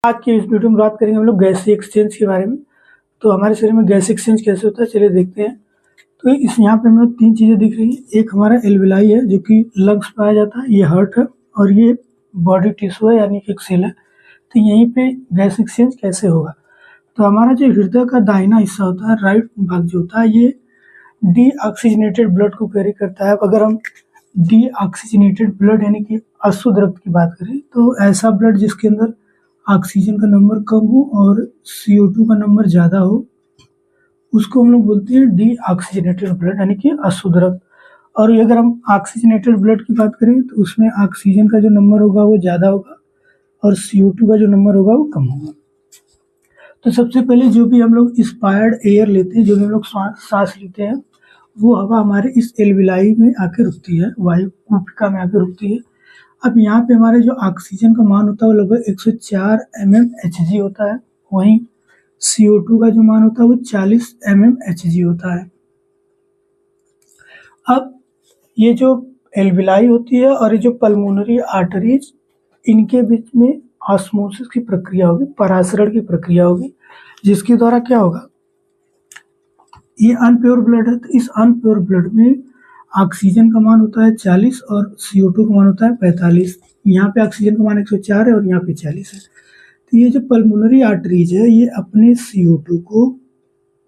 आज की इस वीडियो में बात करेंगे हम लोग गैस एक्सचेंज के बारे में। तो हमारे शरीर में गैस एक्सचेंज कैसे होता है चलिए देखते हैं। तो इस यहाँ पे हमें तीन चीज़ें दिख रही हैं। एक हमारा एल्विलाई है जो कि लंग्स पाया जाता है, ये हार्ट है और ये बॉडी टिश्यू है यानी कि एक सेल है। तो यहीं पे गैस एक्सचेंज कैसे होगा, तो हमारा जो हृदय का दाहिना हिस्सा होता है, राइट भाग जो होता है, ये डीऑक्सीजनेटेड ब्लड को कैरी करता है। अगर हम डीऑक्सीजनेटेड ब्लड यानी कि अशुद्ध रक्त की बात करें तो ऐसा ब्लड जिसके अंदर ऑक्सीजन का नंबर कम हो और CO2 का नंबर ज़्यादा हो, उसको हम लोग बोलते हैं डीऑक्सीजनेटेड ब्लड यानी कि अशुद्ध रक्त। और अगर हम ऑक्सीजनेटेड ब्लड की बात करें तो उसमें ऑक्सीजन का जो नंबर होगा वो ज़्यादा होगा और CO2 का जो नंबर होगा वो कम होगा। तो सबसे पहले जो भी हम लोग इंस्पायर्ड एयर लेते हैं, जो भी हम लोग सांस लेते हैं, वो हवा हमारे इस एल्विलाई में आके रुकती है, वायु कूपिका में आके रुकती है। अब यहाँ पे हमारे जो ऑक्सीजन का मान होता है वो लगभग 104 mmHg होता है, वहीं CO2 का जो मान होता है वो 40 mmHg होता है। अब ये जो एल्विलाई होती है और ये जो पल्मोनरी आर्टरीज, इनके बीच में ऑस्मोसिस की प्रक्रिया होगी, परासरण की प्रक्रिया होगी, जिसके द्वारा क्या होगा, ये अनप्योर ब्लड है। तो इस अनप्योर ब्लड में ऑक्सीजन का मान होता है 40 और CO2 का मान होता है 45। यहाँ पे ऑक्सीजन का मान 104 है और यहाँ पे 40 है। तो ये जो पल्मोनरी आर्टरीज है ये अपने CO2 को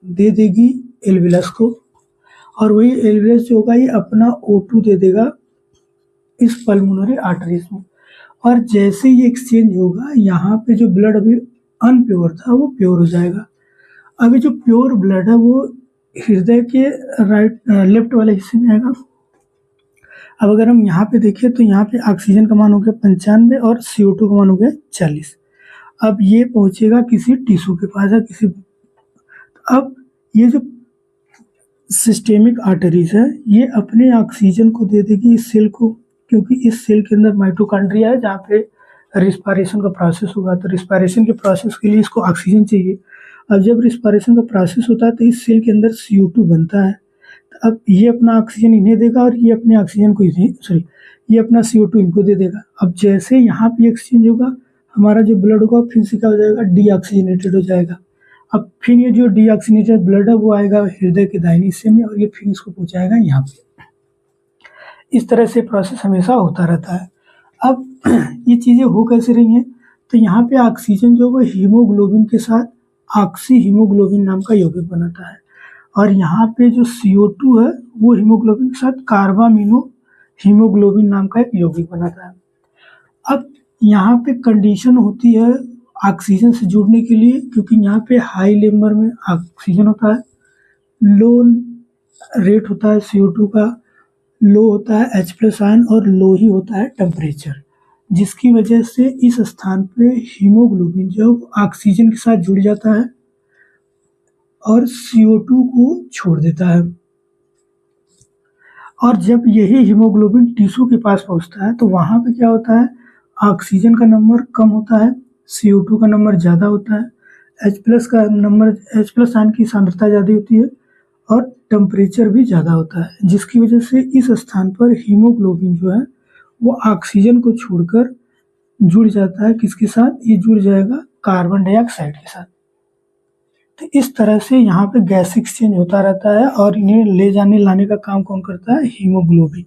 दे देगी एल्वियस को, और वही एल्वियस जो होगा ये अपना O2 दे देगा इस पल्मोनरी आर्टरीज में। और जैसे ये एक्सचेंज होगा, यहाँ पे जो ब्लड अभी अनप्योर था वो प्योर हो जाएगा। अभी जो प्योर ब्लड है वो हृदय के लेफ्ट वाले हिस्से में आएगा। अब अगर हम यहाँ पे देखें तो यहाँ पे ऑक्सीजन का मान हो गया 95 और CO2 का मान हो गया 40। अब ये पहुंचेगा किसी टिश्यू के पास है, किसी। अब ये जो सिस्टेमिक आर्टरीज है ये अपने ऑक्सीजन को दे देगी इस सेल को, क्योंकि इस सेल के अंदर माइटोकॉन्ड्रिया है जहाँ पे रिस्पायरेशन का प्रोसेस होगा। तो रिस्पायरेशन के प्रोसेस के लिए इसको ऑक्सीजन चाहिए। अब जब रिस्पायरेशन का प्रोसेस होता है तो इस सेल के अंदर CO2 बनता है। तो अब ये अपना ऑक्सीजन इन्हें देगा और ये अपने ऑक्सीजन को ये अपना CO2 इनको दे देगा। अब जैसे यहाँ पे एक्सचेंज होगा, हमारा जो ब्लड होगा फिर से क्या हो जाएगा, डीऑक्सीजनेटेड हो जाएगा। अब फिर ये जो डीऑक्सीजनेटेड ब्लड है वो आएगा हृदय के दाहिने हिस्से में और ये फिर इसको पहुँचाएगा यहाँ पे। इस तरह से प्रोसेस हमेशा होता रहता है। अब ये चीज़ें हो कैसे रही हैं, तो यहाँ पे ऑक्सीजन जो है हीमोग्लोबिन के साथ ऑक्सी हीमोग्लोबिन नाम का यौगिक बनाता है, और यहाँ पे जो CO2 है वो हीमोग्लोबिन के साथ कार्बामिनो हीमोग्लोबिन नाम का एक यौगिक बनाता है। अब यहाँ पे कंडीशन होती है ऑक्सीजन से जुड़ने के लिए, क्योंकि यहाँ पे हाई नंबर में ऑक्सीजन होता है, लो रेट होता है CO2 का, लो होता है H+ आयन और लो ही होता है टेम्परेचर, जिसकी वजह से इस स्थान पे हीमोग्लोबिन जब ऑक्सीजन के साथ जुड़ जाता है और CO2 को छोड़ देता है। और जब यही हीमोग्लोबिन टिश्यू के पास पहुंचता है तो वहां पे क्या होता है, ऑक्सीजन का नंबर कम होता है, CO2 का नंबर ज़्यादा होता है, H+ आयन की सांद्रता ज़्यादा होती है और टेम्परेचर भी ज़्यादा होता है, जिसकी वजह से इस स्थान पर हीमोग्लोबिन जो है वो ऑक्सीजन को छोड़कर जुड़ जाता है। किसके साथ, ये जुड़ जाएगा कार्बन डाइऑक्साइड के साथ। तो इस तरह से यहाँ पे गैस एक्सचेंज होता रहता है और इन्हें ले जाने लाने का काम कौन करता है, हीमोग्लोबिन।